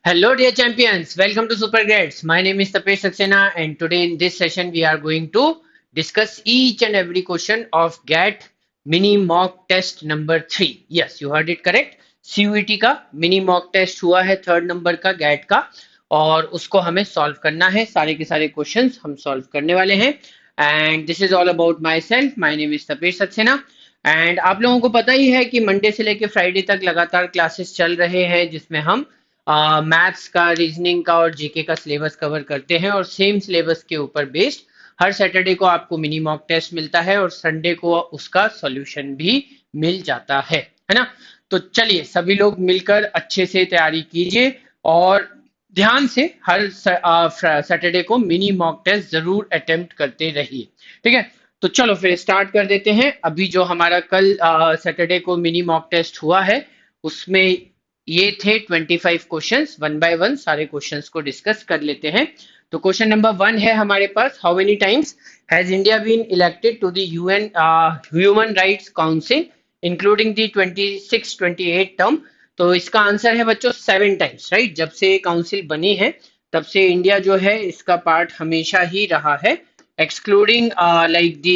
Hello, dear champions. Welcome to Super Grades. My name is Tapesh Saxena, and today in this session, we are going to discuss each and every question of GAT mini mock test number 3. Yes, you heard it correct. CUET का mini mock test हुआ है third number का gate का और उसको हमें solve करना है सारे के सारे क्वेश्चंस हम सॉल्व करने वाले हैं and this is all about my self my name is Tapesh Saxena and आप लोगों को पता ही है कि मंडे से लेकर फ्राइडे तक लगातार क्लासेस चल रहे हैं जिसमें हम मैथ्स का रीजनिंग का और जीके का सिलेबस कवर करते हैं और सेम सिलेबस के ऊपर बेस्ड हर सैटरडे को आपको मिनी मॉक टेस्ट मिलता है और संडे को उसका सॉल्यूशन भी मिल जाता है ना। तो चलिए सभी लोग मिलकर अच्छे से तैयारी कीजिए और ध्यान से हर सैटरडे को मिनी मॉक टेस्ट जरूर अटेम्प्ट करते रहिए। ठीक है, तो चलो फिर स्टार्ट कर देते हैं। अभी जो हमारा कल सैटरडे को मिनी मॉक टेस्ट हुआ है उसमें ये थे 25 क्वेश्चंस। वन बाय वन सारे क्वेश्चंस को डिस्कस कर लेते हैं। तो क्वेश्चन नंबर 1 है हमारे पास, how many times has India been elected to the UN human rights council including the 26 28 term. तो इसका आंसर है बच्चों 7 टाइम्स, राइट। जब से काउंसिल बनी है तब से इंडिया जो है इसका पार्ट हमेशा ही रहा है, excluding like the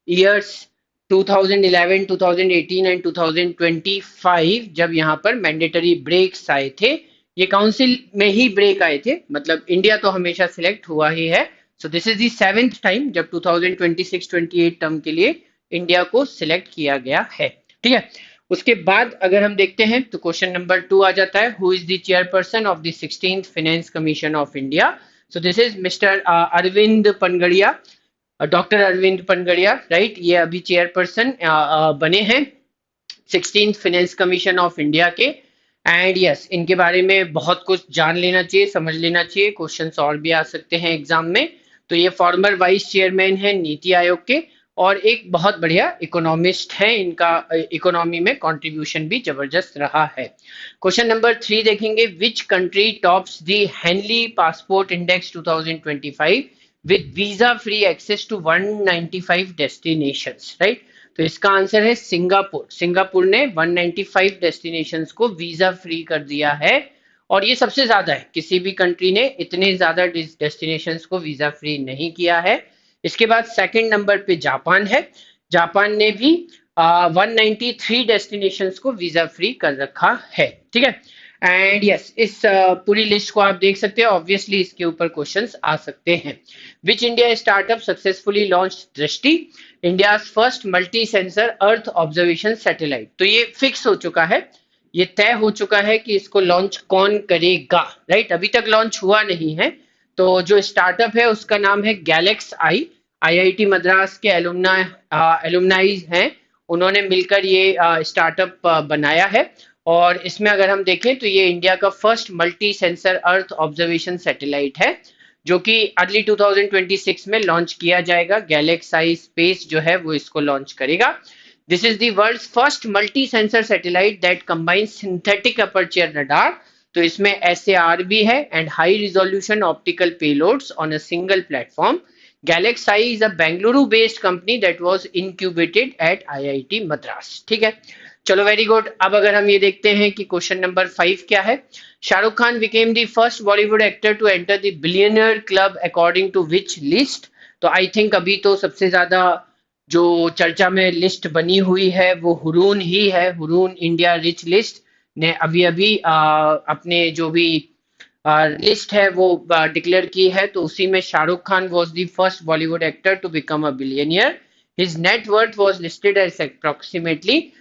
years 2011, 2018 and 2025 जब यहाँ पर मैंडेटरी ब्रेक्स आए थे। ये काउंसिल में ही ब्रेक आए थे, मतलब इंडिया तो हमेशा सिलेक्ट हुआ ही है। सो this is the 7th time जब 2026-28 टर्म के लिए इंडिया को सिलेक्ट किया गया है। ठीक है, उसके बाद अगर हम देखते हैं तो क्वेश्चन नंबर 2 आ जाता है, who is the chairperson of the 16th finance commission of India. So this is mister Arvind Panagariya, doctor Arvind Panagariya, right. ये अभी चेयरपर्सन बने हैं 16th finance commission of India के। एंड यस, इनके बारे में बहुत कुछ जान लेना चाहिए, समझ लेना चाहिए, क्वेश्चंस और भी आ सकते हैं एग्जाम में। तो ये फॉर्मर वाइस चेयरमैन है नीति आयोग के और एक बहुत बढ़िया इकोनॉमिस्ट है। इनका इकोनॉमी में कंट्रीब्यूशन भी जबरदस्त रहा है। क्वेश्चन नंबर 3 देखेंगे, which country tops the Henley passport index 2025 with visa free access to 195 destinations, right. तो इसका आंसर है सिंगापुर। सिंगापुर ने 195 डेस्टिनेशंस को वीजा फ्री कर दिया है और ये सबसे ज्यादा है, किसी भी कंट्री ने इतने ज्यादा डेस्टिनेशंस को वीजा फ्री नहीं किया है। इसके बाद सेकंड नंबर पे जापान है। जापान ने भी 193 डेस्टिनेशंस को वीजा फ्री कर रखा है। ठीक है, एंड यस इस पूरी लिस्ट को आप देख सकते हैं, ऑब्वियसली इसके ऊपर क्वेश्चंस आ सकते हैं। Which India startup successfully launch Drishti, India first multi sensor earth observation satellite. तो ये फिक्स हो चुका है, ये तय हो चुका है कि इसको लॉन्च कौन करेगा, राइट। अभी तक लॉन्च हुआ नहीं है। तो जो स्टार्टअप है उसका नाम है गैलेक्स आई, आईआईटी मद्रास के एलुमनाइज हैं, उन्होंने मिलकर ये स्टार्टअप बनाया है। और इसमें अगर हम देखें तो ये इंडिया का first multi sensor earth observation satellite है जो कि अर्ली 2026 में लॉन्च किया जाएगा। गैलेक्साई स्पेस जो है वो इसको लॉन्च करेगा। This is the world's first multi sensor satellite that combines synthetic aperture radar. तो इसमें एसएआर भी है and high resolution optical payloads on a single platform. Galaxy is a Bengaluru based company that was incubated at IIT Madras। ठीक है, चलो very good. अब अगर हम ये देखते हैं कि क्वेश्चन नंबर 5 क्या है, Shahrukh Khan became the first Bollywood actor to enter the billionaire club according to which list. तो आई थिंक अभी तो सबसे ज्यादा जो चर्चा में लिस्ट बनी हुई है वो हुरून ही है। हुरून इंडिया रिच लिस्ट ने अभी अभी अपने जो भी लिस्ट है वो डिक्लेयर की है। तो उसी में Shahrukh Khan was the first Bollywood actor to become a billionaire. His net worth was listed as approximately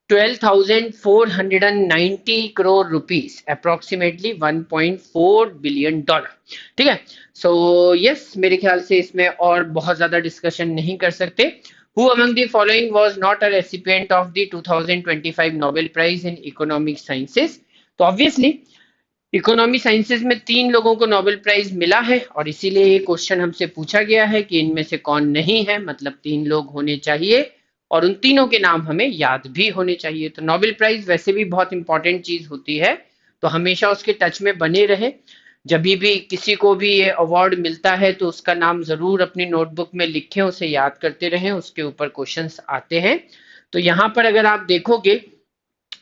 12,490 crore rupees, approximately 1.4 billion dollar। ठीक है, सो यस मेरे ख्याल से इसमें और बहुत ज्यादा डिस्कशन नहीं कर सकते। Who among the following was not a recipient of the 2025 Nobel Prize in Economic Sciences? तो ऑब्वियसली इकोनॉमी साइंसेज में 3 लोगों को नोबेल प्राइज मिला है और इसीलिए ये क्वेश्चन हमसे पूछा गया है कि इनमें से कौन नहीं है, मतलब 3 लोग होने चाहिए और उन तीनों के नाम हमें याद भी होने चाहिए। तो नोबेल प्राइज वैसे भी बहुत इंपॉर्टेंट चीज होती है, तो हमेशा उसके टच में बने रहे। जब भी किसी को भी ये अवार्ड मिलता है तो उसका नाम जरूर अपनी नोटबुक में लिखें, उसे याद करते रहें, उसके ऊपर क्वेश्चंस आते हैं। तो यहाँ पर अगर आप देखोगे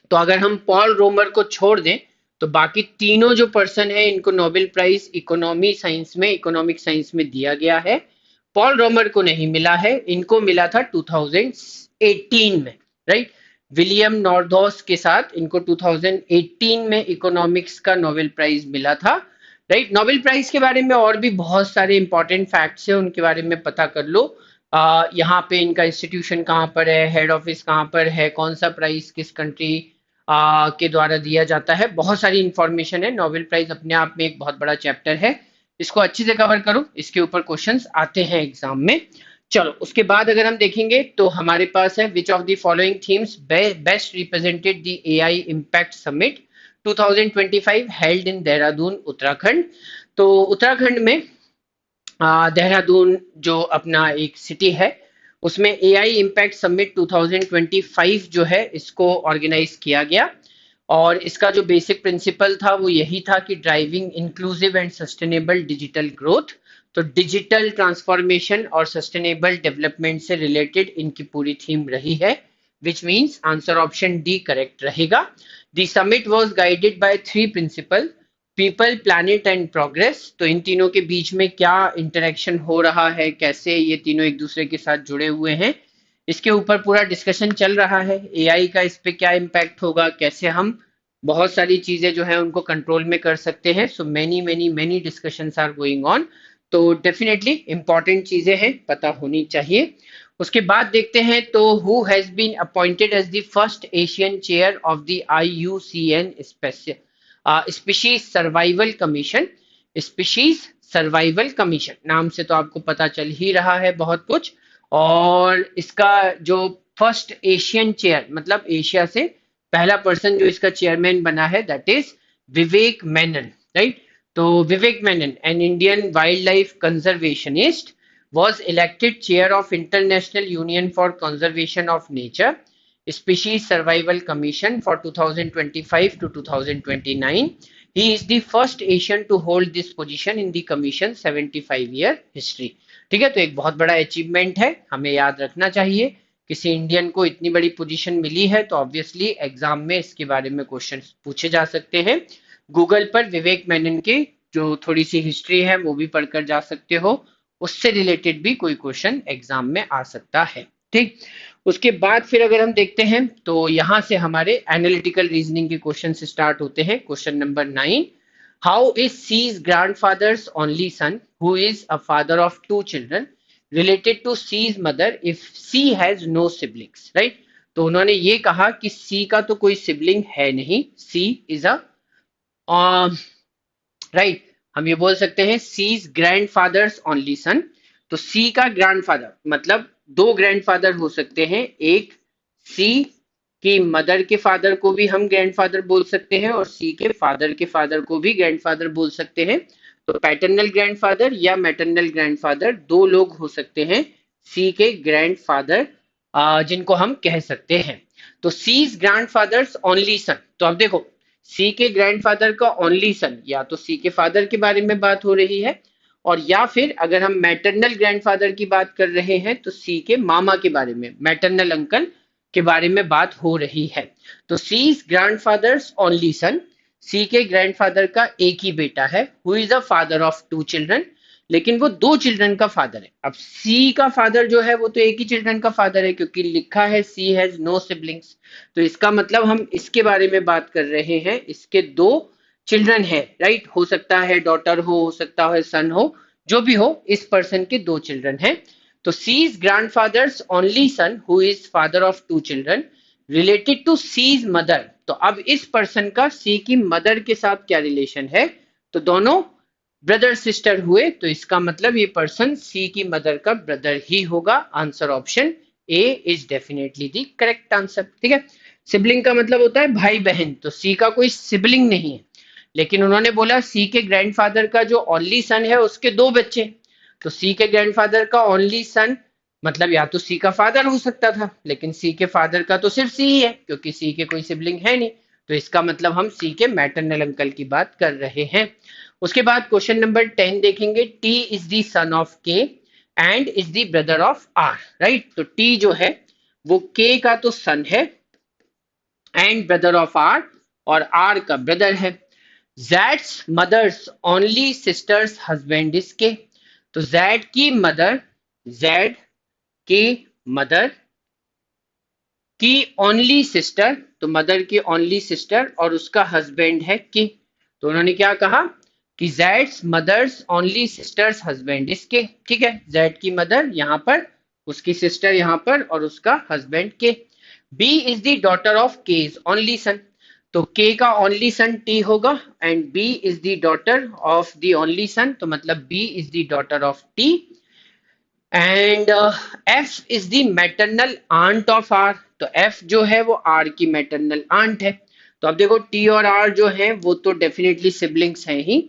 तो अगर हम पॉल रोमर को छोड़ दें तो बाकी तीनों जो पर्सन है इनको नोबेल प्राइज इकोनॉमिक साइंस में दिया गया है। पॉल रोमर को नहीं मिला है, इनको मिला था 2018 में, राइट। विलियम नॉर्दॉस के साथ इनको 2018 में इकोनॉमिक्स का नोबेल प्राइज मिला था, राइट। नोबेल प्राइज के बारे में और भी बहुत सारे इंपॉर्टेंट फैक्ट्स हैं, उनके बारे में पता कर लो। यहाँ पे इनका इंस्टीट्यूशन कहाँ पर है, हेड ऑफिस कहाँ पर है, कौन सा प्राइज किस कंट्री के द्वारा दिया जाता है, बहुत सारी इंफॉर्मेशन है। नोबेल प्राइज अपने आप में एक बहुत बड़ा चैप्टर है, इसको अच्छे से कवर करो, इसके ऊपर क्वेश्चंस आते हैं एग्जाम में। चलो उसके बाद अगर हम देखेंगे तो हमारे पास है विच of the following themes best represented the AI impact summit 2025 held in Dehradun Uttarakhand. तो उत्तराखंड में देहरादून जो अपना एक सिटी है उसमें एआई इम्पैक्ट समिट 2025 जो है इसको ऑर्गेनाइज किया गया। और इसका जो बेसिक प्रिंसिपल था वो यही था कि driving inclusive and sustainable digital growth. तो डिजिटल ट्रांसफॉर्मेशन और सस्टेनेबल डेवलपमेंट से रिलेटेड इनकी पूरी थीम रही है, which means answer option D correct रहेगा। The summit was guided by three principal, people, planet and progress. तो इन तीनों के बीच में क्या इंटरेक्शन हो रहा है, कैसे ये तीनों एक दूसरे के साथ जुड़े हुए हैं, इसके ऊपर पूरा डिस्कशन चल रहा है। एआई का इस पे क्या इम्पैक्ट होगा, कैसे हम बहुत सारी चीजें जो है उनको कंट्रोल में कर सकते हैं। So many many many discussions are going on. तो डेफिनेटली इंपॉर्टेंट चीजें हैं, पता होनी चाहिए। उसके बाद देखते हैं तो who has been appointed as the first Asian chair of the IUCN species survival commission. Species survival commission नाम से तो आपको पता चल ही रहा है बहुत कुछ। और इसका जो फर्स्ट एशियन चेयर मतलब एशिया से पहला पर्सन जो इसका चेयरमैन बना है that is Vivek Menon, right. तो Vivek Menon an Indian wild life conservationist was elected chair of International Union for Conservation of Nature Species Survival Commission for 2025 to 2029. He is the first Asian to hold this position in the Commission 75-year history. ठीक है, तो एक बहुत बड़ा achievement है, हमें याद रखना चाहिए। किसी इंडियन को इतनी बड़ी पोजीशन मिली है तो ऑब्वियसली एग्जाम में इसके बारे में क्वेश्चन पूछे जा सकते हैं। गूगल पर विवेक मेनन की जो थोड़ी सी हिस्ट्री है वो भी पढ़कर जा सकते हो, उससे रिलेटेड भी कोई क्वेश्चन एग्जाम में आ सकता है, ठीक। उसके बाद फिर अगर हम देखते हैं तो यहां से हमारे एनालिटिकल रीजनिंग के क्वेश्चन स्टार्ट होते हैं। Question number 9, how is C's grandfather's only son who is a father of two children related to C's mother if C has no siblings, right. तो उन्होंने ये कहा कि सी का तो कोई सिबलिंग है नहीं, सी इज अ राइट, हम ये बोल सकते हैं सीज ग्रैंडफादर्स ओनली सन। तो सी का ग्रैंडफादर मतलब दो ग्रैंडफादर हो सकते हैं, एक सी की मदर के फादर को भी हम ग्रैंडफादर बोल सकते हैं और सी के फादर को भी ग्रैंडफादर बोल सकते हैं। तो पैटर्नल ग्रैंडफादर या मैटरनल ग्रैंडफादर दो लोग हो सकते हैं सी के ग्रैंडफादर जिनको हम कह सकते हैं। तो सीज ग्रैंडफादर्स ओनली सन, तो अब देखो सी के ग्रैंडफादर का ओनली सन, या तो सी के फादर के बारे में बात हो रही है, और या फिर अगर हम मैटरनल ग्रैंडफादर की बात कर रहे हैं तो सी के मामा के बारे में, मैटरनल अंकल के बारे में बात हो रही है। तो C's grandfather's only son, C के ग्रैंडफादर का एक ही बेटा है, who is a father of two children, लेकिन वो दो चिल्ड्रन का फादर है। अब सी का फादर जो है वो तो एक ही चिल्ड्रन का फादर है क्योंकि लिखा है सी हैज नो सिबलिंग्स। तो इसका मतलब हम इसके बारे में बात कर रहे हैं, इसके दो चिल्ड्रन है, राइट। हो सकता है डॉटर हो सकता है सन हो, जो भी हो इस पर्सन के दो चिल्ड्रन है। तो C's grandfather's only son who is father of two children related to C's mother. तो अब इस पर्सन का सी की मदर के साथ क्या रिलेशन है, तो दोनों ब्रदर सिस्टर हुए, तो इसका मतलब ये पर्सन सी की मदर का ब्रदर ही होगा। Answer option A is definitely the correct answer, ठीक है। सिबलिंग का मतलब होता है भाई बहन, तो सी का कोई सिबलिंग नहीं है, लेकिन उन्होंने बोला सी के ग्रैंडफादर का जो ओनली सन है उसके दो बच्चे, तो सी के ग्रैंडफादर का ओनली सन मतलब या तो सी का फादर हो सकता था, लेकिन सी के फादर का तो सिर्फ सी ही है क्योंकि सी के कोई सिबलिंग है नहीं, तो इसका मतलब हम सी के मैटरनल अंकल की बात कर रहे हैं। उसके बाद क्वेश्चन नंबर 10 देखेंगे, T is the son of K and is the brother of R, right. तो टी जो है वो के का तो सन है एंड ब्रदर ऑफ आर, और आर का ब्रदर है। Z's mother's only sisters husband is K. तो Z की मदर, Z की मदर की ओनली सिस्टर, तो मदर की ओनली सिस्टर और उसका हस्बैंड है के। तो उन्होंने क्या कहा कि Z's mother's only sisters husband is K. ठीक है, Z की मदर यहाँ पर, उसकी सिस्टर यहाँ पर और उसका husband K. B is the daughter of K's only son. तो K का ओनली सन T होगा and B is the daughter of the only son, तो मतलब B is the daughter of T and F is the maternal aunt of R। तो F जो है वो R की मैटरनल आंट है। तो अब देखो T और R जो है वो तो डेफिनेटली सिबलिंग्स हैं ही,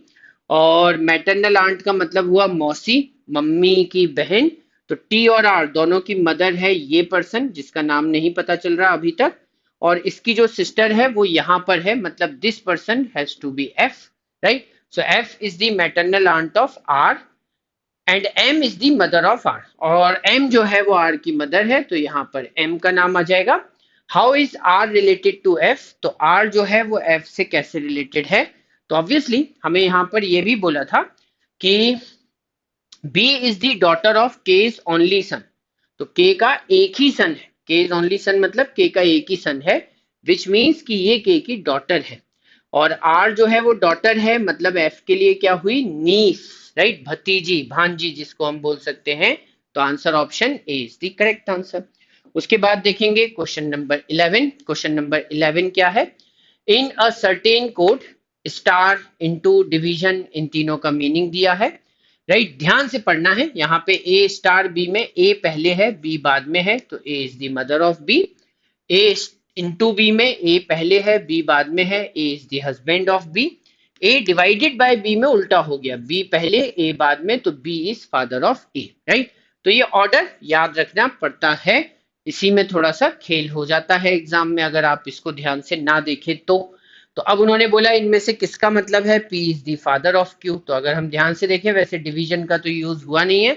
और मैटरनल आंट का मतलब हुआ मौसी, मम्मी की बहन। तो T और R दोनों की मदर है ये पर्सन जिसका नाम नहीं पता चल रहा अभी तक, और इसकी जो सिस्टर है वो यहाँ पर है, मतलब this person has to be F, right. So F is the maternal aunt of R and M is the mother of R, और M जो है वो R की मदर है, तो यहाँ पर M का नाम आ जाएगा। How is R related to F? तो R जो है वो F से कैसे रिलेटेड है? तो ऑब्वियसली हमें यहाँ पर ये भी बोला था कि B is the daughter of K's only son. तो K का एक ही सन है, केज ओनली सन मतलब K का एक ही सन है, विच मीन्स कि ये K की डॉटर है। और R जो है वो डॉटर है, मतलब F के लिए क्या हुई, नीस, राइट, भतीजी, भांजी जिसको हम बोल सकते हैं। तो answer option A is the correct answer. उसके बाद देखेंगे क्वेश्चन नंबर 11। क्वेश्चन नंबर 11 क्या है? In a certain code star into division, इन तीनों का मीनिंग दिया है, राइट। ध्यान से पढ़ना है, यहाँ पे ए स्टार बी में ए पहले है बी बाद में है, तो A is the mother of B. A into B में ए पहले है बी बाद में है, A is the husband of B. A divided by B में उल्टा हो गया, बी पहले ए बाद में, तो B is father of A, right. तो ये ऑर्डर याद रखना पड़ता है, इसी में थोड़ा सा खेल हो जाता है एग्जाम में अगर आप इसको ध्यान से ना देखें तो। तो अब उन्होंने बोला इनमें से किसका मतलब है P is the father of Q. तो अगर हम ध्यान से देखें, वैसे डिवीजन का तो यूज हुआ नहीं है,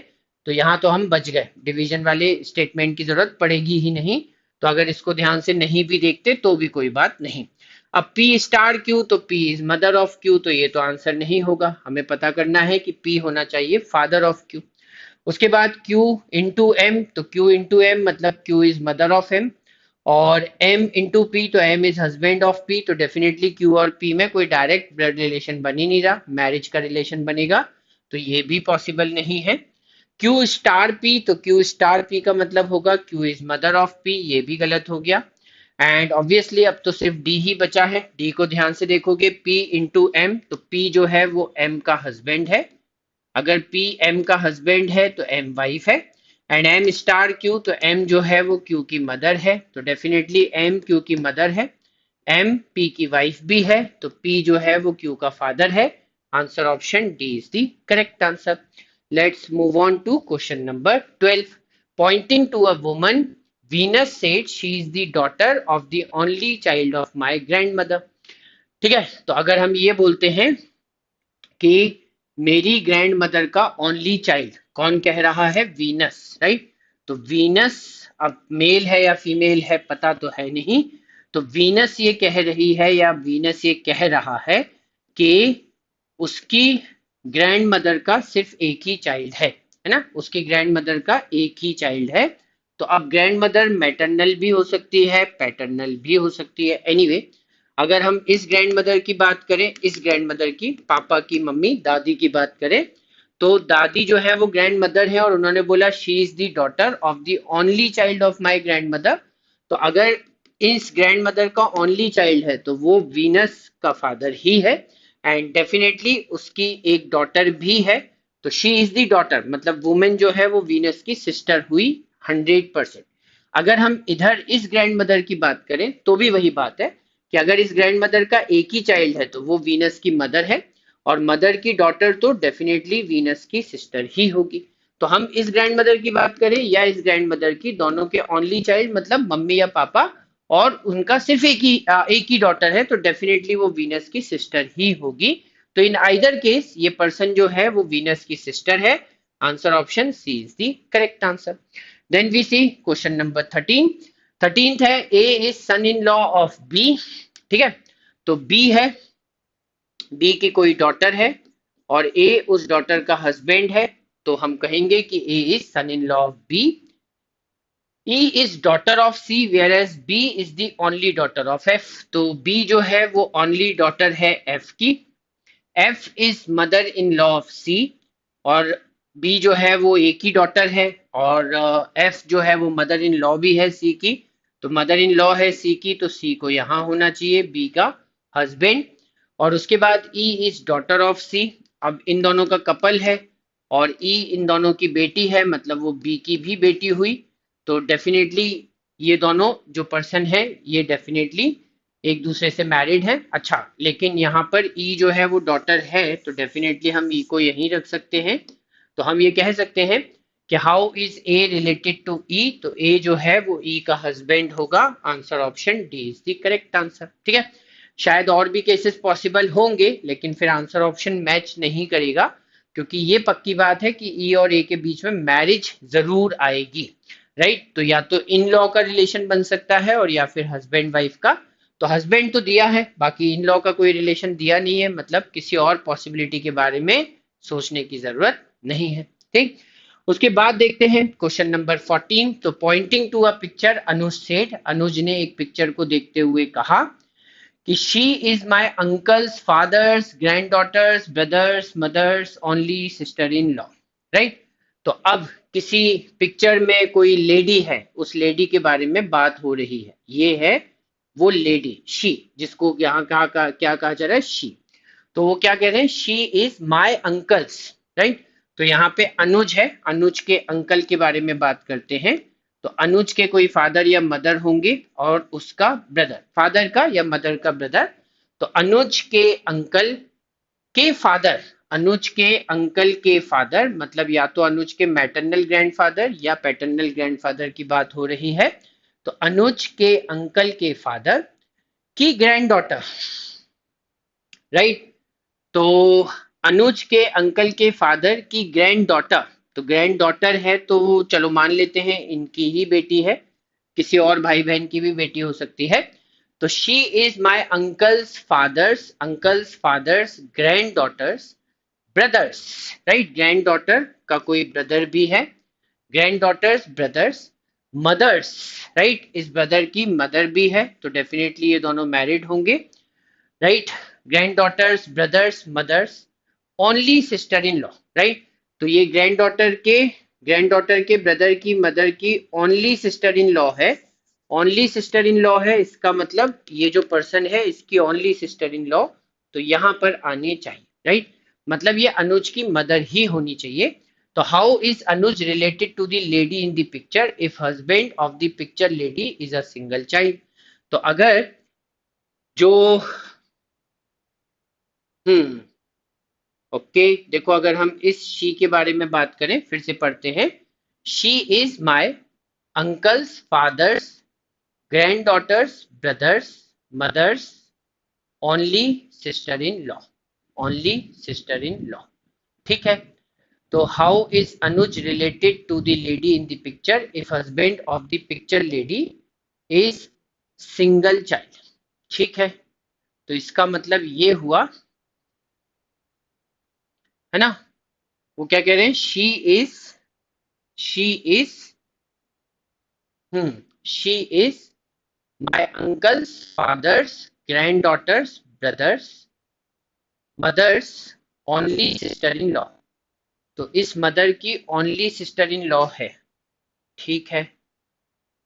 तो यहाँ तो हम बच गए, डिवीजन वाले स्टेटमेंट की जरूरत पड़ेगी ही नहीं। तो अगर इसको ध्यान से नहीं भी देखते तो भी कोई बात नहीं। अब P स्टार क्यू, तो P is mother of Q, तो ये तो आंसर नहीं होगा, हमें पता करना है कि P होना चाहिए फादर ऑफ क्यू। उसके बाद Q इंटू एम, तो Q इंटू एम मतलब Q is mother of M, और M इंटू पी, तो M is husband of P, तो डेफिनेटली Q और P में कोई डायरेक्ट ब्लड रिलेशन बन ही नहीं रहा, मैरिज का रिलेशन बनेगा, तो ये भी पॉसिबल नहीं है। Q स्टार P, तो Q स्टार P का मतलब होगा Q is mother of P, ये भी गलत हो गया। एंड ऑब्वियसली अब तो सिर्फ D ही बचा है, D को ध्यान से देखोगे P इंटू M, तो P जो है वो M का हस्बैंड है, अगर P M का हस्बैंड है तो M वाइफ है। एंड M स्टार Q, तो M जो है वो Q की मदर है, तो डेफिनेटली M Q की मदर है, M P की वाइफ भी है, तो P जो है वो Q का फादर है। Answer option D is the correct answer. Let's move on to question number 12। Pointing to a woman, Venus said she is the daughter of the only child of my grandmother। ठीक है, तो अगर हम ये बोलते हैं कि मेरी ग्रैंड मदर का ओनली चाइल्ड, कौन कह रहा है, वीनस, राइट। तो वीनस, अब मेल है या फीमेल है पता तो है नहीं, तो वीनस ये कह रही है या वीनस ये कह रहा है कि उसकी ग्रैंड मदर का सिर्फ एक ही चाइल्ड है ना, उसकी ग्रैंड मदर का एक ही चाइल्ड है। तो अब ग्रैंड मदर मैटरनल भी हो सकती है, पैटर्नल भी हो सकती है, एनीवे अगर हम इस ग्रैंड मदर की बात करें, इस ग्रैंड मदर की, पापा की मम्मी दादी की बात करें, तो दादी जो है वो ग्रैंड मदर है, और उन्होंने बोला she is the daughter of the only child of my grand mother. तो अगर इस ग्रैंड मदर का ओनली चाइल्ड है तो वो वीनस का फादर ही है, एंड डेफिनेटली उसकी एक डॉटर भी है, तो शी इज द डॉटर, मतलब वुमेन जो है वो वीनस की सिस्टर हुई 100%। अगर हम इधर इस ग्रैंड मदर की बात करें तो भी वही बात है कि अगर इस ग्रैंड मदर का एक ही चाइल्ड है तो वो वीनस की मदर है, और मदर की डॉटर तो डेफिनेटली वीनस की सिस्टर ही होगी। तो हम इस ग्रैंड मदर की बात करें या इस ग्रैंड मदर की, दोनों के ओनली चाइल्ड मतलब मम्मी या पापा, और उनका सिर्फ एक ही डॉटर है, तो डेफिनेटली वो वीनस की सिस्टर ही होगी। तो इन आइदर केस ये पर्सन जो है वो वीनस की सिस्टर है। Answer option C is the correct answer. Then we see question number 13। 13th है A is son in law of B. ठीक है, तो बी है, बी की कोई डॉटर है और ए उस डॉटर का हस्बैंड है, तो हम कहेंगे कि A is son in law of B. E is daughter of C whereas B is the only daughter of F। तो B जो है वो only daughter है F की। F is mother in law of C और B जो है वो A की डॉटर है और F जो है वो मदर इन लॉ भी है C की। तो मदर इन लॉ है C की, तो C को यहाँ होना चाहिए B का हस्बैंड। और उसके बाद E is daughter of C। अब इन दोनों का कपल है और E इन दोनों की बेटी है, मतलब वो B की भी बेटी हुई। तो डेफिनेटली ये दोनों जो पर्सन है ये डेफिनेटली एक दूसरे से मैरिड है। अच्छा, लेकिन यहाँ पर ई जो है वो डॉटर है, तो डेफिनेटली हम ई को यहीं रख सकते हैं। तो हम ये कह सकते हैं कि how is A related to E, तो ए जो है वो ई का हस्बैंड होगा। Answer option D is the correct answer. ठीक है, शायद और भी केसेस पॉसिबल होंगे लेकिन फिर आंसर ऑप्शन मैच नहीं करेगा, क्योंकि ये पक्की बात है कि ई और ए के बीच में मैरिज जरूर आएगी। राइट, तो या तो इन लॉ का रिलेशन बन सकता है और या फिर हस्बैंड वाइफ का। तो हस्बैंड तो दिया है, बाकी इन लॉ का कोई रिलेशन दिया नहीं है, मतलब किसी और पॉसिबिलिटी के बारे में सोचने की जरूरत नहीं है। ठीक, उसके बाद देखते हैं क्वेश्चन नंबर 14। तो pointing to a picture Anuj said, Anuj ने एक पिक्चर को देखते हुए कहा कि she is my uncle's father's grand daughters brothers mother's only sister in law. Right, तो अब किसी पिक्चर में कोई लेडी है, उस लेडी के बारे में बात हो रही है। ये है वो लेडी शी, जिसको यहाँ क्या कहा जा रहा है, शी। तो वो क्या कह रहे हैं, she is my uncle's. Right, तो यहाँ पे अनुज है, अनुज के अंकल के बारे में बात करते हैं। तो अनुज के कोई फादर या मदर होंगे और उसका ब्रदर, फादर का या मदर का ब्रदर। तो अनुज के अंकल के फादर, अनुज के अंकल के फादर, मतलब या तो अनुज के मैटरनल ग्रैंडफादर या पैटर्नल ग्रैंडफादर की बात हो रही है। तो अनुज के अंकल के फादर की ग्रैंड डॉटर। राइट, तो अनुज के अंकल के फादर की ग्रैंड डॉटर, तो ग्रैंड डॉटर है तो चलो मान लेते हैं इनकी ही बेटी है, किसी और भाई बहन की भी बेटी हो सकती है। तो she is my uncle's father's grand daughters brother's. Right, granddaughter का कोई ब्रदर भी है, grand daughters brothers mother's. Right, इस ब्रदर की मदर भी है, तो डेफिनेटली ये दोनों मैरिड होंगे। Right, grand daughters brothers mother's only sister in law. Right, तो ये ग्रैंड डॉटर के ब्रदर की मदर की ओनली सिस्टर इन लॉ है। ओनली सिस्टर इन लॉ है, इसका मतलब ये जो पर्सन है इसकी ओनली सिस्टर इन लॉ तो यहाँ पर आने चाहिए। राइट, मतलब ये अनुज की मदर ही होनी चाहिए। तो how is Anuj related to the lady in the picture if husband of the picture lady is a single child. तो अगर जो हम्म ओके, देखो अगर हम इस शी के बारे में बात करें, फिर से पढ़ते हैं। She is my uncle's father's grand daughters brothers mother's only sister in law, only sister in law. ठीक है, तो how is Anuj related to the lady in the picture if husband of the picture lady is single child. ठीक है, तो इसका मतलब ये हुआ है ना, वो क्या कह रहे हैं, she is she is my uncle's father's grand daughters brothers mother's only sister in law. तो इस मदर की ओनली सिस्टर इन लॉ है। ठीक है,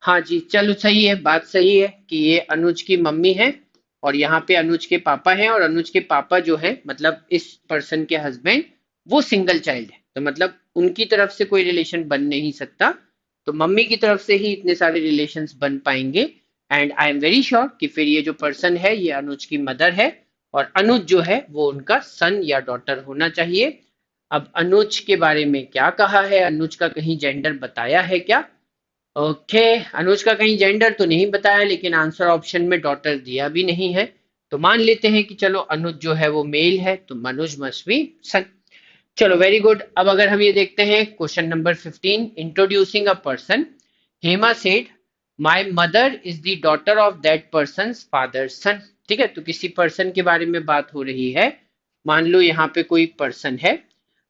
हाँ जी, चलो सही है, बात सही है कि ये अनुज की मम्मी है और यहाँ पे अनुज के पापा हैं, और अनुज के पापा जो है मतलब इस पर्सन के हस्बैंड वो सिंगल चाइल्ड है, तो मतलब उनकी तरफ से कोई रिलेशन बन नहीं सकता, तो मम्मी की तरफ से ही इतने सारे रिलेशंस बन पाएंगे। And I am very sure कि फिर ये जो पर्सन है ये अनुज की मदर है और अनुज जो है वो उनका सन या डॉटर होना चाहिए। अब अनुज के बारे में क्या कहा है, अनुज का कहीं जेंडर बताया है क्या? ओके, अनुज का कहीं जेंडर तो नहीं बताया, लेकिन आंसर ऑप्शन में डॉटर दिया भी नहीं है, तो मान लेते हैं कि चलो अनुज जो है वो मेल है, तो मनुज मस्ट बी सन। चलो वेरी गुड। अब अगर हम ये देखते हैं question number 15, introducing a person, Hema said my mother is the daughter of that person father son. ठीक है, तो किसी पर्सन के बारे में बात हो रही है, मान लो यहाँ पे कोई पर्सन है,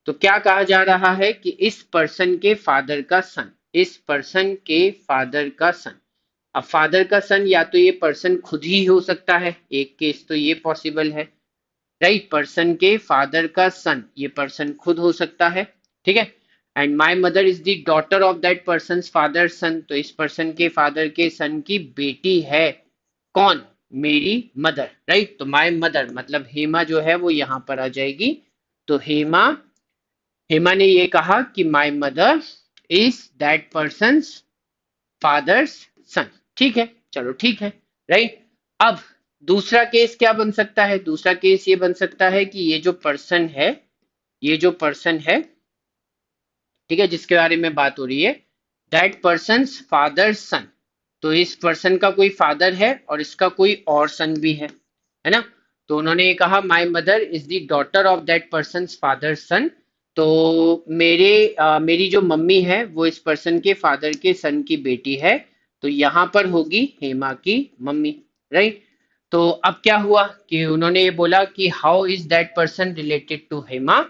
तो क्या कहा जा रहा है कि इस पर्सन के फादर का सन, इस पर्सन के फादर का सन। अब फादर का सन या तो ये पर्सन खुद ही हो सकता है, एक केस तो ये पॉसिबल है, राइट, पर्सन के फादर का सन, ये पर्सन खुद हो सकता है, ठीक है। And my mother is the daughter of that person father son, तो इस पर्सन के फादर के सन की बेटी है कौन, मेरी मदर, राइट। तो माई मदर मतलब हेमा जो है वो यहाँ पर आ जाएगी। तो हेमा, हेमा ने ये कहा कि my mother is that person fathers son, ठीक है, चलो ठीक है, राइट। अब दूसरा केस क्या बन सकता है, दूसरा केस ये बन सकता है कि ये जो पर्सन है, ये जो पर्सन है, ठीक है, जिसके बारे में बात हो रही है, दैट पर्सन फादर सन, तो इस पर्सन का कोई फादर है और इसका कोई और सन भी है ना। तो उन्होंने ये कहा my mother is the daughter of that person father son, तो मेरी जो मम्मी है वो इस पर्सन के फादर के सन की बेटी है, तो यहाँ पर होगी हेमा की मम्मी, राइट। तो अब क्या हुआ कि उन्होंने ये बोला कि how is that person related to Hema,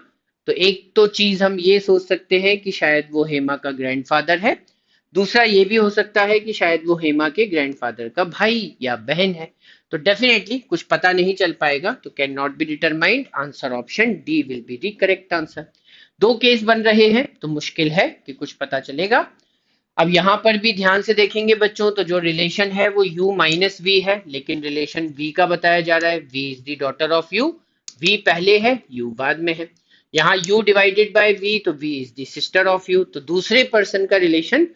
तो एक तो चीज हम ये सोच सकते हैं कि शायद वो हेमा का ग्रैंडफादर है, दूसरा ये भी हो सकता है कि शायद वो हेमा के ग्रैंडफादर का भाई या बहन है। तो डेफिनेटली कुछ पता नहीं चल पाएगा, तो can not be determined, answer option D will be the correct answer. दो केस बन रहे हैं तो मुश्किल है कि कुछ पता चलेगा। अब यहाँ पर भी ध्यान से देखेंगे बच्चों, तो जो रिलेशन है वो u माइनस वी है, लेकिन रिलेशन v का बताया जा रहा है, v is the daughter of u, v पहले है u बाद में है, यहाँ u डिवाइडेड बाय v, तो v is the sister of u, तो दूसरे पर्सन का रिलेशन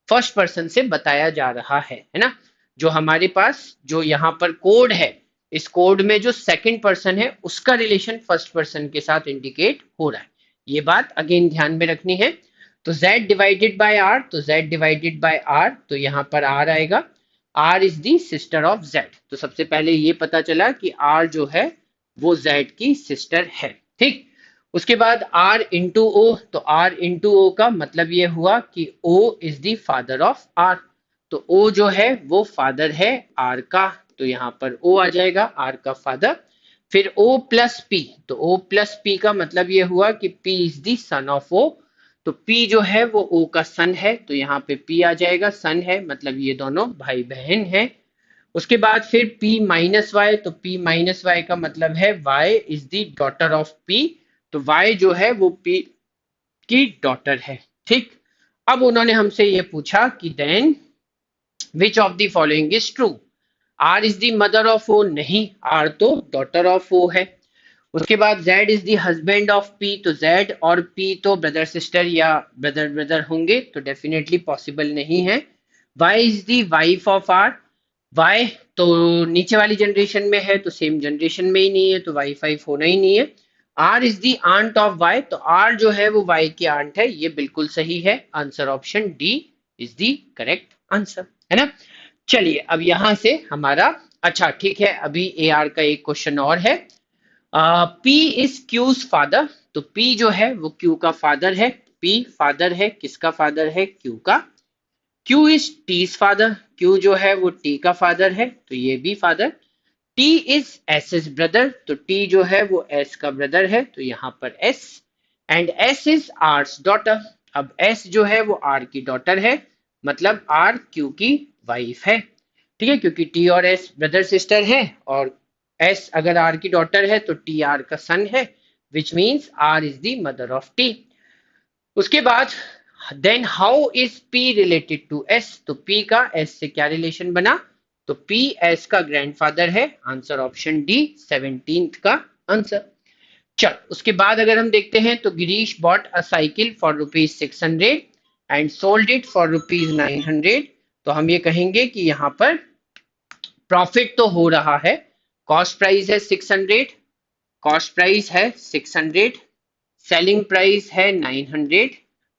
फर्स्ट पर्सन से बताया जा रहा है ना। जो हमारे पास जो यहाँ पर कोड है, इस कोड में जो सेकंड पर्सन है उसका रिलेशन फर्स्ट पर्सन के साथ इंडिकेट हो रहा है, ये बात अगेन ध्यान में रखनी है। तो z डिवाइडेड बाय r, तो z डिवाइडेड बाय r, तो यहाँ पर r आएगा, r is the sister of z, तो सबसे पहले ये पता चला कि r जो है वो z की सिस्टर है, ठीक। उसके बाद r इंटू ओ, तो r इंटू ओ का मतलब ये हुआ कि o is the father of r, तो o जो है वो फादर है r का, तो यहाँ पर o आ जाएगा r का फादर। फिर o प्लस p, तो o प्लस p का मतलब ये हुआ कि p is the son of o, तो P जो है वो O का सन है, तो यहाँ पे P आ जाएगा, सन है मतलब ये दोनों भाई बहन हैं। उसके बाद फिर P माइनस वाई, तो P माइनस वाई का मतलब है Y is the daughter of P, तो Y जो है वो P की डॉटर है, ठीक। अब उन्होंने हमसे ये पूछा कि then which of the following is true, R is the mother of O, नहीं, R तो डॉटर ऑफ O है। उसके बाद Z is the husband of P, तो Z और P तो ब्रदर सिस्टर या ब्रदर ब्रदर होंगे, तो डेफिनेटली पॉसिबल नहीं है। Y is the wife of R, Y तो नीचे वाली जनरेशन में है, तो सेम जनरेशन में ही नहीं है, तो वाई फाइव होना ही नहीं है। R is the aunt of Y, तो R जो है वो Y की आंट है, ये बिल्कुल सही है, answer option D is the correct answer, है ना। चलिए अब यहां से हमारा, अच्छा ठीक है, अभी AR का एक क्वेश्चन और है। P इज क्यूज फादर, तो P जो है वो Q का फादर है, P फादर है, किसका फादर है, Q का। Q is T's father, Q जो है वो T का फादर है, तो ये भी father. T is S is brother, तो T जो है वो S का ब्रदर है, तो यहाँ पर S। And S is R's daughter, अब S जो है वो R की डॉटर है, मतलब R Q की वाइफ है, ठीक है, क्योंकि T और S ब्रदर सिस्टर है, और S अगर R की डॉटर है तो T R का सन है, which means R is the mother of T। उसके बाद then how is P related to S, तो P का S से क्या रिलेशन बना, तो P S का ग्रैंडफादर है, आंसर ऑप्शन डी 17th का आंसर। चल उसके बाद अगर हम देखते हैं तो Girish bought a cycle for ₹600 and sold it for ₹900, तो हम ये कहेंगे कि यहाँ पर प्रॉफिट तो हो रहा है, कॉस्ट प्राइस है 600, कॉस्ट प्राइस है 600, सेलिंग प्राइस है 900,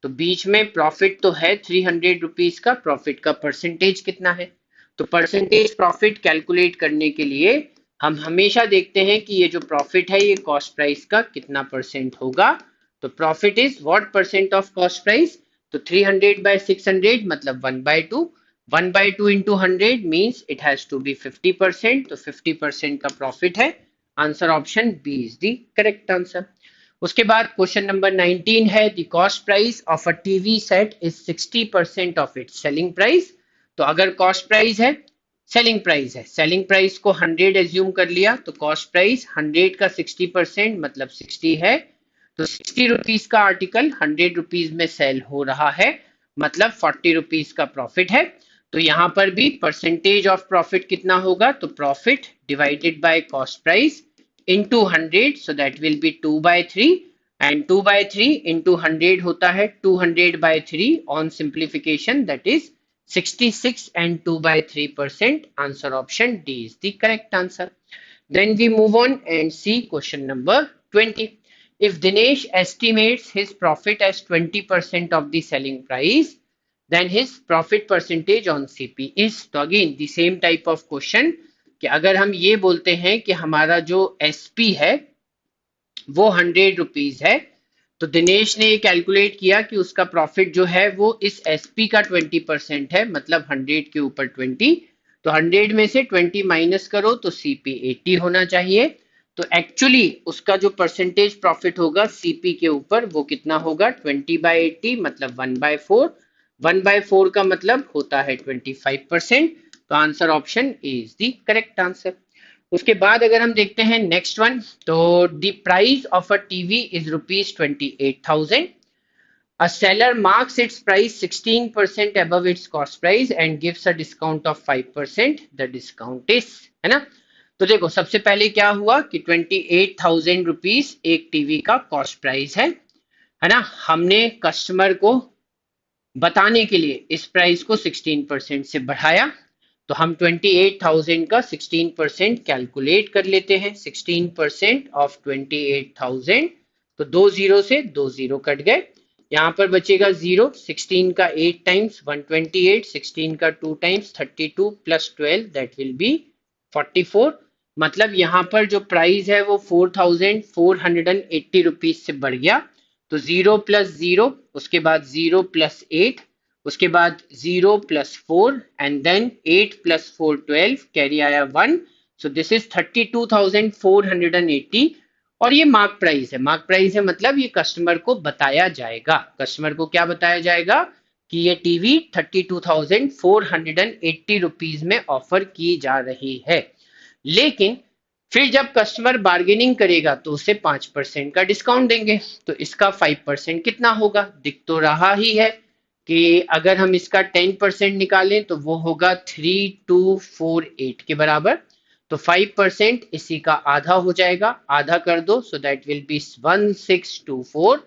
तो बीच में प्रॉफिट तो है 300 रुपीज का, प्रॉफिट का परसेंटेज कितना है, तो परसेंटेज प्रॉफिट कैलकुलेट करने के लिए हम हमेशा देखते हैं कि ये जो प्रॉफिट है ये कॉस्ट प्राइस का कितना परसेंट होगा, तो profit is what percent of cost price, तो 300 बाय 600 मतलब 1/2, 1/2 into 100 means it has to be 50%, तो 50% का प्रॉफिट है, answer option B is the correct answer. उसके बाद क्वेश्चन नंबर 19 है, the cost price of a TV set is 60% of its selling price. तो अगर कॉस्ट प्राइस है, सेलिंग प्राइस को 100 एज्यूम कर लिया, तो कॉस्ट प्राइस 100 का 60% मतलब 60 है। तो 60 रुपीज का आर्टिकल 100 रुपीज में सेल हो रहा है, मतलब 40 रुपीज का प्रॉफिट है। तो यहाँ पर भी परसेंटेज ऑफ प्रॉफिट कितना होगा, तो profit divided by cost price into 100, so that will be 2 by 3, and 2 by 3 into 100 होता है 200 by 3 on simplification, that is 66 and 2 by 3%. Answer option D is the correct answer. Then we move on and see question number 20. If Dinesh estimates his profit as 20% of the selling price, then his profit percentage on CP is, तो again the same type of question, कि अगर हम ये बोलते हैं कि हमारा जो एसपी है वो 100 रुपीज है, तो दिनेश ने ये कैलकुलेट किया कि उसका प्रॉफिट जो है वो इस एसपी का 20% है, मतलब 100 के ऊपर 20। तो 100 में से 20 माइनस करो तो सीपी 80 होना चाहिए। तो एक्चुअली उसका जो परसेंटेज प्रॉफिट होगा सीपी के ऊपर वो कितना होगा, 20/80 मतलब 1/4। 1/4 का मतलब होता है 25%। तो answer option is the correct answer. उसके बाद अगर हम देखते हैं नेक्स्ट वन, तो the price of a TV is ₹28,000। A seller marks it's price 16% above its cost price and gives a discount of 5%. The discount is, है ना। तो देखो सबसे पहले क्या हुआ कि 28,000 रुपीज एक टीवी का कॉस्ट प्राइस है ना। हमने कस्टमर को बताने के लिए इस प्राइस को 16% से बढ़ाया, तो हम 28,000 का 16% कैलकुलेट कर लेते हैं। 16% ऑफ 28,000, तो 2 जीरो से 2 जीरो कट गए, यहाँ पर बचेगा 0। 16 का 8 टाइम्स 128, 16 का 2 times 32 plus 12 that will B 44। मतलब यहाँ पर जो प्राइस है वो 4,480 रुपीज से बढ़ गया। तो 0 + 0, उसके बाद 0 + 8, उसके बाद 0 + 4 एंड देन 8 + 4 12, कैरी आया 1। सो दिस इज 32,480। और ये मार्क प्राइस है, मार्क प्राइस है मतलब ये कस्टमर को बताया जाएगा। कस्टमर को क्या बताया जाएगा कि ये टीवी 32,480 रुपीज में ऑफर की जा रही है। लेकिन फिर जब कस्टमर बार्गेनिंग करेगा तो उसे 5% का डिस्काउंट देंगे। तो इसका 5% कितना होगा, दिख तो रहा ही है कि अगर हम इसका 10% निकालें तो वो होगा 3248 के बराबर। तो 5% इसी का आधा हो जाएगा, आधा कर दो, सो दैट विल बी 1624।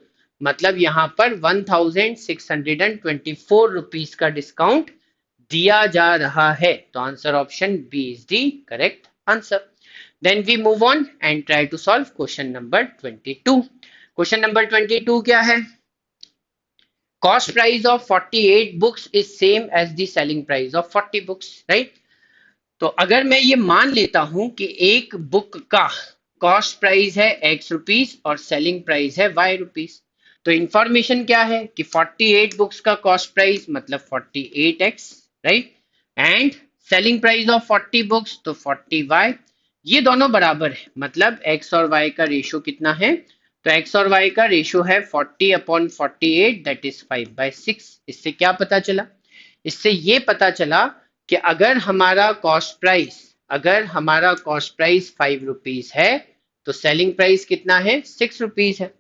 मतलब यहाँ पर 1624 रुपीज का डिस्काउंट दिया जा रहा है। तो answer option B is the correct answer. Then we move on and try to solve question number 22। Question number 22 क्या है, cost price of 48 books is same as the selling price of 40 books, right? तो अगर मैं ये मान लेता हूं कि एक बुक का कॉस्ट प्राइस है एक्स रुपीज और सेलिंग प्राइस है वाई रुपीज, तो इंफॉर्मेशन क्या है कि 48 बुक्स का कॉस्ट प्राइस मतलब 48x, right, and selling price of 40 books तो 40y। ये दोनों बराबर है, मतलब x और y का रेशो कितना है, तो x और y का रेशो है 40/48, दैट इज 5/6। इससे क्या पता चला, इससे ये पता चला कि अगर हमारा कॉस्ट प्राइस 5 रुपीज है तो सेलिंग प्राइस कितना है, 6 रुपीज है।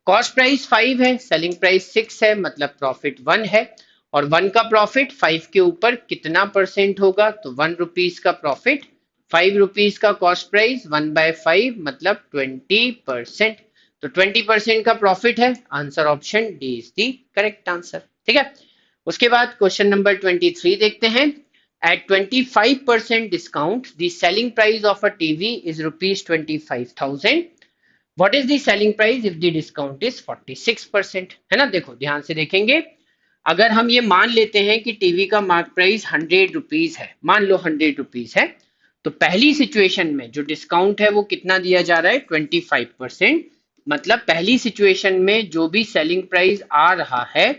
कॉस्ट प्राइस 5 है, सेलिंग प्राइस 6 है, मतलब प्रॉफिट 1 है। और 1 का प्रॉफिट 5 के ऊपर कितना परसेंट होगा, तो 1 रुपीज का प्रॉफिट, 5 रुपीज का कॉस्ट प्राइस 1/5 मतलब 20%। तो 20% का प्रॉफिट है, answer option D is the correct answer. ठीक है। उसके बाद क्वेश्चन नंबर 23 देखते हैं। At 25% discount, the selling price of a TV is rupees 25,000. What is the selling price if the discount is 46%? है ना, देखो ध्यान से देखेंगे। अगर हम ये मान लेते हैं कि टीवी का मार्क प्राइस 100 रुपीज है, मान लो 100 रुपीज है, तो पहली सिचुएशन में जो डिस्काउंट है वो कितना दिया जा रहा है, 25%। मतलब पहली सिचुएशन में जो भी सेलिंग प्राइस आ रहा है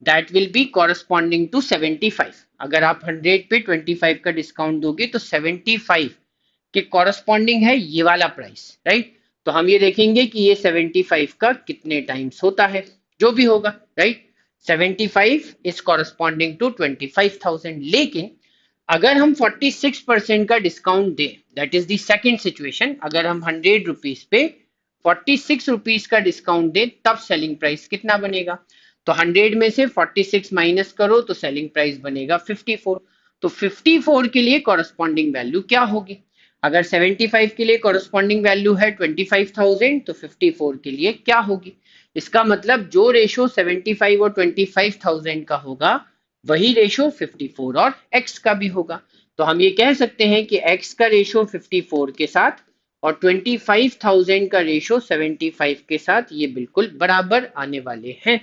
that will be corresponding to 75। अगर आप 100 पे 25 का डिस्काउंट दोगे तो 75 कि कॉरस्पॉन्डिंग है ये वाला प्राइस, राइट। तो हम ये देखेंगे कि ये 75 का कितने टाइम्स होता है, जो भी होगा, राइट। 75 is corresponding to 25,000। लेकिन अगर हम 46% का डिस्काउंट दें, that is the second situation, अगर हम 100 रुपीज पे 46 रुपीज का डिस्काउंट दें, तब सेलिंग प्राइस कितना बनेगा? तो 100 में से 46 माइनस करो तो सेलिंग प्राइस बनेगा 54। तो 54 के लिए कॉरस्पॉन्डिंग वैल्यू क्या होगी? अगर 75 के लिए कॉरस्पॉन्डिंग वैल्यू है 25,000, तो 54 के लिए क्या होगी? इसका मतलब जो रेशो 75 और 25,000 का होगा, वही रेशो 54 और x का भी होगा। तो हम ये कह सकते हैं कि x का रेशो 54 के साथ और 25,000 का रेशो 75 के साथ ये बिल्कुल बराबर आने वाले हैं।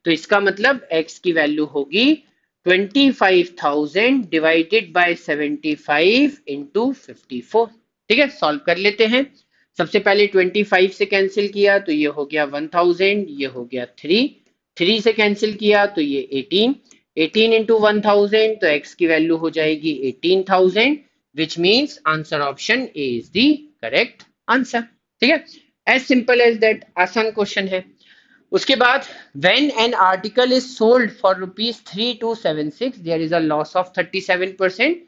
तो इसका मतलब x की वैल्यू होगी 25,000 डिवाइडेड बाय 75 इंटू 54। ठीक है, सॉल्व कर लेते हैं। सबसे पहले 25 से कैंसिल किया तो ये हो गया 1000, ये हो गया 3 से कैंसिल किया तो ये 18 इंटू 1000, तो x की वैल्यू हो जाएगी 18,000, विच means answer option A is the correct answer. ठीक है, एज सिंपल एज दैट, आसान क्वेश्चन है। उसके बाद when an article is sold for rupees 3276 there is a loss of 37%,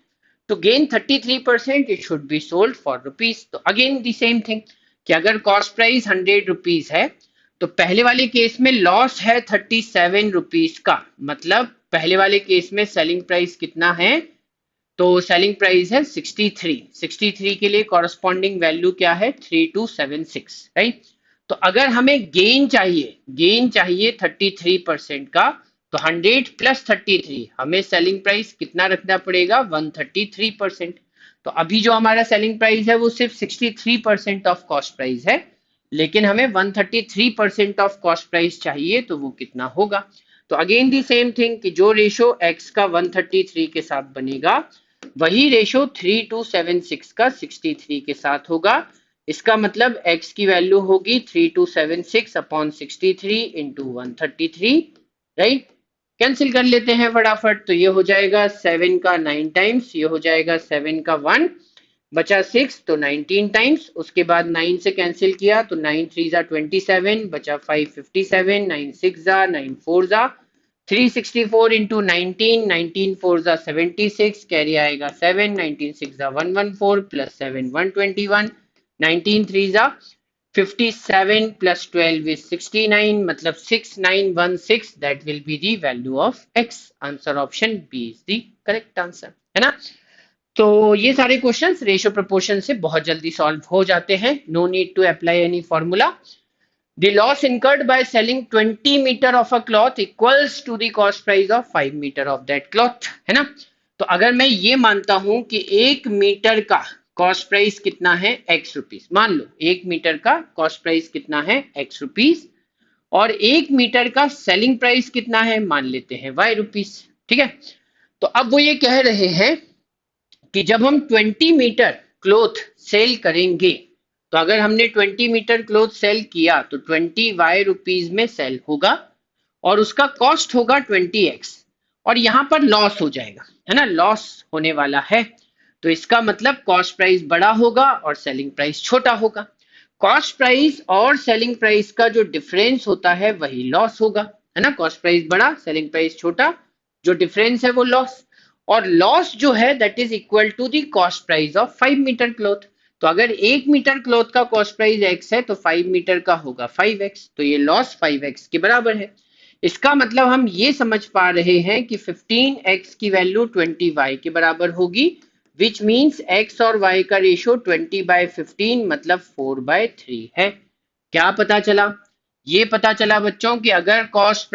to gain 33% it should be sold for rupees। तो again the same thing कि अगर cost price 100 rupees है, तो पहले वाले केस में लॉस है 37 रुपीज का, मतलब पहले वाले केस में सेलिंग प्राइस कितना है? तो सेलिंग प्राइस है 63 के लिए कॉरस्पॉन्डिंग वैल्यू क्या है? 3276, राइट। तो अगर हमें गेन चाहिए 33% का, तो 100 प्लस 33, हमें सेलिंग प्राइस कितना रखना पड़ेगा? 133%। तो अभी जो हमारा सेलिंग प्राइस है वो सिर्फ 63% ऑफ कॉस्ट प्राइस है, लेकिन हमें 133% ऑफ कॉस्ट प्राइस चाहिए, तो वो कितना होगा? तो अगेन दी सेम थिंग कि जो रेशो x का 133 के साथ बनेगा, वही रेशो 3276 का 63 के साथ होगा। इसका मतलब x की वैल्यू होगी 3276 अपॉन 63 इंटू 133, राइट। कैंसिल कर लेते हैं फटाफट, तो ये हो जाएगा 7 का 9 टाइम्स, ये हो जाएगा 7 का 1, बचा 6 तो 19 टाइम्स। उसके बाद 9 से कैंसिल किया तो 9 3 जा 27, बचा 5 57, 9 6 जा 9 4 जा 364 इंटू 19, 19 4 जा 76, कैरी आएगा 7, 19 6 जा 114 प्लस 7 121, 19 3 जा 57 plus 12 is 69, मतलब 6916, that will be the value of x। Answer option B is the correct answer, है ना। तो ये सारे क्वेश्चंस रेशियो प्रोपोर्शन से बहुत जल्दी सॉल्व हो जाते हैं, no need to apply any formula. The loss incurred by selling 20 meter of a cloth equals to the cost price of 5 meter of that cloth, है ना। तो अगर मैं ये मानता हूं कि 1 मीटर का कॉस्ट प्राइस कितना है? x rupees. मान लो 1 मीटर का कॉस्ट प्राइस कितना है? x rupees. और 1 मीटर का सेलिंग प्राइस कितना है? मान लेते हैं y रुपीस। ठीक है, तो अब वो ये कह रहे हैं कि जब हम 20 मीटर क्लोथ सेल करेंगे, तो अगर हमने 20 मीटर क्लोथ सेल किया तो 20 वाई रुपीज में सेल होगा और उसका कॉस्ट होगा 20x, और यहां पर लॉस हो जाएगा, है ना, लॉस होने वाला है। तो इसका मतलब कॉस्ट प्राइस बड़ा होगा और सेलिंग प्राइस छोटा होगा। कॉस्ट प्राइस और सेलिंग प्राइस का जो डिफरेंस होता है वही लॉस होगा, है ना। कॉस्ट प्राइस बड़ा, सेलिंग प्राइस छोटा, जो डिफरेंस है वो लॉस। और लॉस जो है that is equal to the cost price of 5 metre cloth. तो अगर 1 मीटर क्लोथ का कॉस्ट प्राइस x है तो 5 मीटर का होगा 5x, तो ये लॉस 5x के बराबर है। इसका मतलब हम ये समझ पा रहे हैं कि 15x की वैल्यू 20y के बराबर होगी, विच मीन्स x और y का रेशियो 20/15 मतलब 4/3 है। क्या पता चला? ये पता चला बच्चों कि अगर कॉस्ट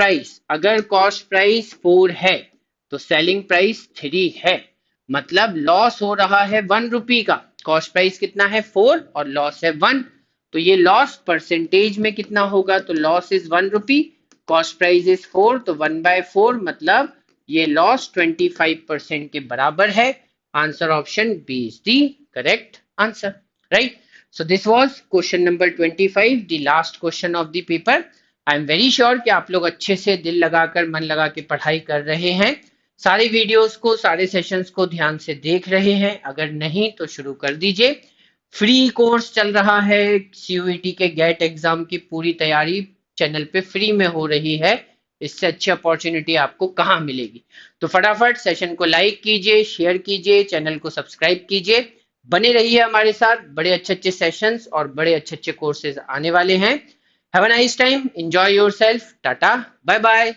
प्राइस 4 है तो सेलिंग प्राइस 3 है, मतलब लॉस हो रहा है 1 रुपी का। कॉस्ट प्राइस कितना है? 4 और लॉस है 1, तो ये लॉस परसेंटेज में कितना होगा? तो loss is 1 rupee, cost price is 4, तो 1/4 मतलब ये लॉस 25% के बराबर है। Answer option B is the correct answer, right. So this was question number 25, the last question of the paper. I am very sure कि आप लोग अच्छे से दिल लगाकर मन लगा के पढ़ाई कर रहे हैं, सारे वीडियोस को, सारे सेशंस को ध्यान से देख रहे हैं। अगर नहीं तो शुरू कर दीजिए। फ्री कोर्स चल रहा है, सीयूईटी के गेट एग्जाम की पूरी तैयारी चैनल पे फ्री में हो रही है। इससे अच्छी अपॉर्चुनिटी आपको कहाँ मिलेगी। तो फटाफट सेशन को लाइक कीजिए, शेयर कीजिए, चैनल को सब्सक्राइब कीजिए। बने रहिए हमारे साथ, बड़े अच्छे अच्छे सेशंस और बड़े अच्छे अच्छे कोर्सेज आने वाले हैं। Have a nice time, enjoy yourself, tata, bye bye.